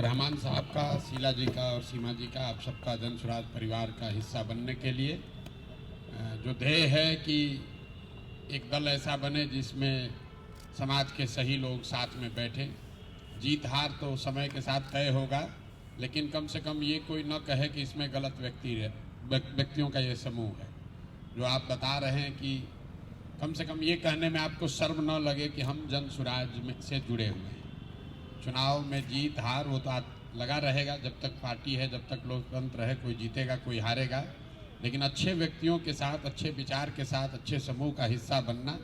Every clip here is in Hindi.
रहमान साहब का, शीला जी का और सीमा जी का, आप सबका जन स्वराज परिवार का हिस्सा बनने के लिए जो ध्येय है कि एक दल ऐसा बने जिसमें समाज के सही लोग साथ में बैठें। जीत हार तो समय के साथ तय होगा, लेकिन कम से कम ये कोई न कहे कि इसमें गलत व्यक्तियों का ये समूह है। जो आप बता रहे हैं कि कम से कम ये कहने में आपको शर्म न लगे कि हम जन स्वराज में से जुड़े हुए हैं। चुनाव में जीत हार वो तो लगा रहेगा, जब तक पार्टी है, जब तक लोकतंत्र है, कोई जीतेगा कोई हारेगा, लेकिन अच्छे व्यक्तियों के साथ, अच्छे विचार के साथ, अच्छे समूह का हिस्सा बनना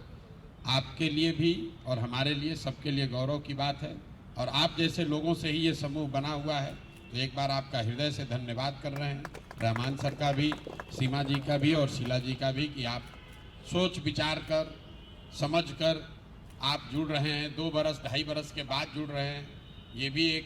आपके लिए भी और हमारे लिए, सबके लिए गौरव की बात है। और आप जैसे लोगों से ही ये समूह बना हुआ है, तो एक बार आपका हृदय से धन्यवाद कर रहे हैं, रहमान सर का भी, सीमा जी का भी और शीला जी का भी, कि आप सोच विचार कर, समझ कर आप जुड़ रहे हैं। 2 बरस 2.5 बरस के बाद जुड़ रहे हैं। ये भी एक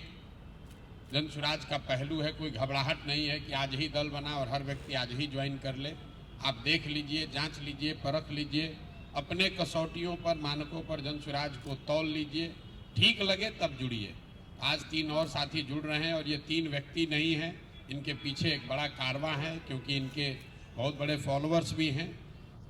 जन स्वराज का पहलू है। कोई घबराहट नहीं है कि आज ही दल बना और हर व्यक्ति आज ही ज्वाइन कर ले। आप देख लीजिए, जांच लीजिए, परख लीजिए, अपने कसौटियों पर, मानकों पर जन स्वराज को तौल लीजिए, ठीक लगे तब जुड़िए। आज 3 और साथी जुड़ रहे हैं और ये 3 व्यक्ति नहीं हैं, इनके पीछे एक बड़ा कारवां है, क्योंकि इनके बहुत बड़े फॉलोअर्स भी हैं।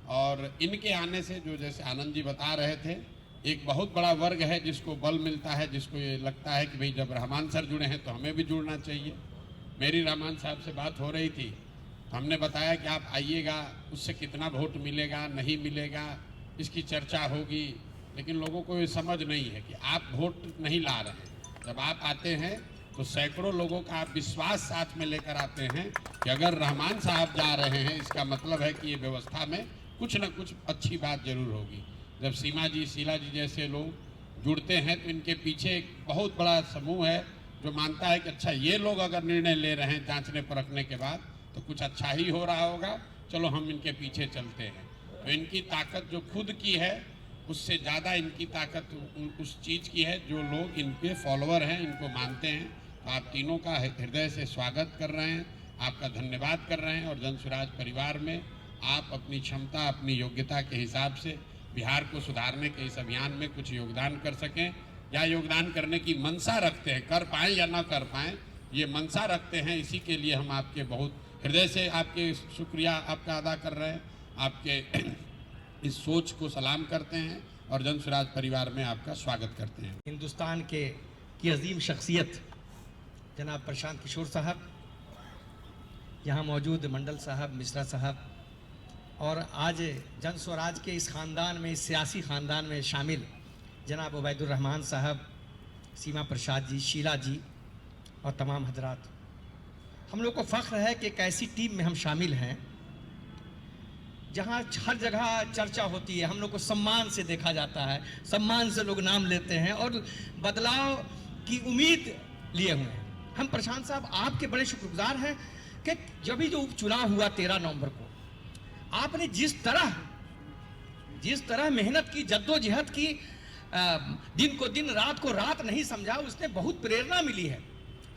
और इनके आने से, जो जैसे आनंद जी बता रहे थे, एक बहुत बड़ा वर्ग है जिसको बल मिलता है, जिसको ये लगता है कि भाई जब रहमान सर जुड़े हैं तो हमें भी जुड़ना चाहिए। मेरी रहमान साहब से बात हो रही थी, हमने बताया कि आप आइएगा, उससे कितना वोट मिलेगा नहीं मिलेगा इसकी चर्चा होगी, लेकिन लोगों को ये समझ नहीं है कि आप वोट नहीं ला रहे हैं। जब आप आते हैं तो सैकड़ों लोगों का आप विश्वास साथ में लेकर आते हैं कि अगर रहमान साहब जा रहे हैं, इसका मतलब है कि ये व्यवस्था में कुछ न कुछ अच्छी बात जरूर होगी। जब सीमा जी, शीला जी जैसे लोग जुड़ते हैं तो इनके पीछे एक बहुत बड़ा समूह है जो मानता है कि अच्छा, ये लोग अगर निर्णय ले रहे हैं जांचने परखने के बाद तो कुछ अच्छा ही हो रहा होगा, चलो हम इनके पीछे चलते हैं। तो इनकी ताकत जो खुद की है, उससे ज़्यादा इनकी ताकत उस चीज़ की है जो लोग इनके फॉलोअर हैं, इनको मानते हैं। तो आप तीनों का हृदय से स्वागत कर रहे हैं, आपका धन्यवाद कर रहे हैं। और जन स्वराज परिवार में आप अपनी क्षमता, अपनी योग्यता के हिसाब से बिहार को सुधारने के इस अभियान में कुछ योगदान कर सकें, या योगदान करने की मंशा रखते हैं, कर पाएँ या ना कर पाएँ, ये मंशा रखते हैं। इसी के लिए हम आपके बहुत हृदय से आपके शुक्रिया आपका अदा कर रहे हैं, आपके इस सोच को सलाम करते हैं और जन स्वराज परिवार में आपका स्वागत करते हैं। हिंदुस्तान के की अजीम शख्सियत जनाब प्रशांत किशोर साहब, यहाँ मौजूद मंडल साहब, मिश्रा साहब, और आज जन स्वराज के इस ख़ानदान में, इस सियासी ख़ानदान में शामिल जनाब उबैदुर रहमान साहब, सीमा प्रसाद जी, शीला जी और तमाम हजरात, हम लोग को फ़ख्र है कि एक ऐसी टीम में हम शामिल हैं जहाँ हर जगह चर्चा होती है, हम लोग को सम्मान से देखा जाता है, सम्मान से लोग नाम लेते हैं और बदलाव की उम्मीद लिए हुए हैं। हम प्रशांत साहब आपके बड़े शुक्रगुजार हैं कि जब भी जो उपचुनाव हुआ 13 नवंबर को, आपने जिस तरह मेहनत की, जद्दोजहद की, दिन को दिन, रात को रात नहीं समझा, उसने बहुत प्रेरणा मिली है।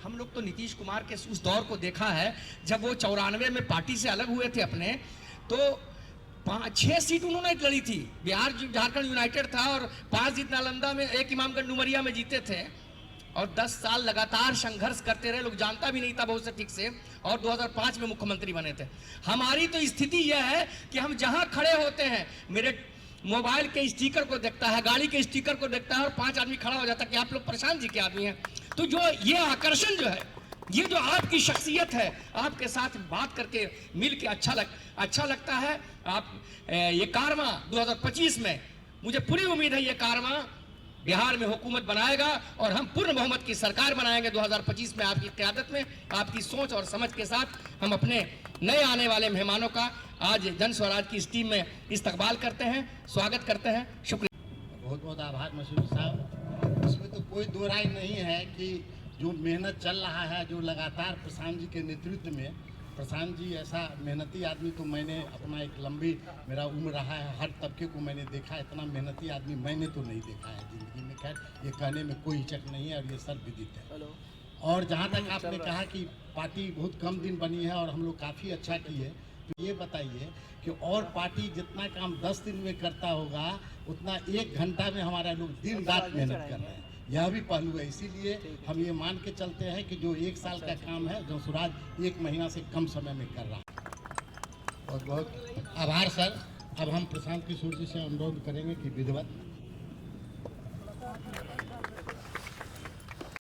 हम लोग तो नीतीश कुमार के उस दौर को देखा है जब वो 94 में पार्टी से अलग हुए थे अपने, तो 6 सीट उन्होंने लड़ी थी। बिहार झारखंड यूनाइटेड था और 5 सीट नालंदा में, 1 इमामगंज डुमरिया में जीते थे और 10 साल लगातार संघर्ष करते रहे। लोग जानता भी नहीं था बहुत से ठीक से, और 2005 में मुख्यमंत्री बने थे। हमारी तो स्थिति यह है कि हम जहां खड़े होते हैं, मेरे मोबाइल के स्टिकर को देखता है, गाड़ी के स्टिकर को देखता है और 5 आदमी खड़ा हो जाता है कि आप लोग प्रशांत जी के आदमी हैं। तो जो ये आकर्षण जो है, ये जो आपकी शख्सियत है, आपके साथ बात करके, मिल के अच्छा लगता है। आप ये कारवां 2025 में, मुझे पूरी उम्मीद है ये कारवां बिहार में हुकूमत बनाएगा और हम पूर्ण बहुमत की सरकार बनाएंगे 2025 में। आपकी क़यादत में, आपकी सोच और समझ के साथ हम अपने नए आने वाले मेहमानों का आज जन स्वराज की इस टीम में इस्तकबाल करते हैं, स्वागत करते हैं। शुक्रिया। बहुत बहुत आभार मसूद साहब। इसमें तो कोई दो राय नहीं है कि जो मेहनत चल रहा है, जो लगातार प्रशांत जी के नेतृत्व में, प्रशांत जी ऐसा मेहनती आदमी तो मैंने अपना एक लंबी, मेरा उम्र रहा है, हर तबके को मैंने देखा, इतना मेहनती आदमी मैंने तो नहीं देखा है ज़िंदगी में। खैर, ये कहने में कोई हिचक नहीं है और ये सर्वविदित है। और जहाँ तक आपने कहा कि पार्टी बहुत कम दिन बनी है और हम लोग काफ़ी अच्छा किए, तो ये बताइए कि और पार्टी जितना काम 10 दिन में करता होगा, उतना 1 घंटा में हमारा लोग दिन रात मेहनत कर रहे हैं। यह भी पहलू है। इसीलिए हम ये मान के चलते हैं कि जो 1 साल का काम है जंसुराज 1 महीना से कम समय में कर रहा है। बहुत बहुत आभार सर। अब हम प्रशांत किशोर जी से अनुरोध करेंगे कि विधिवत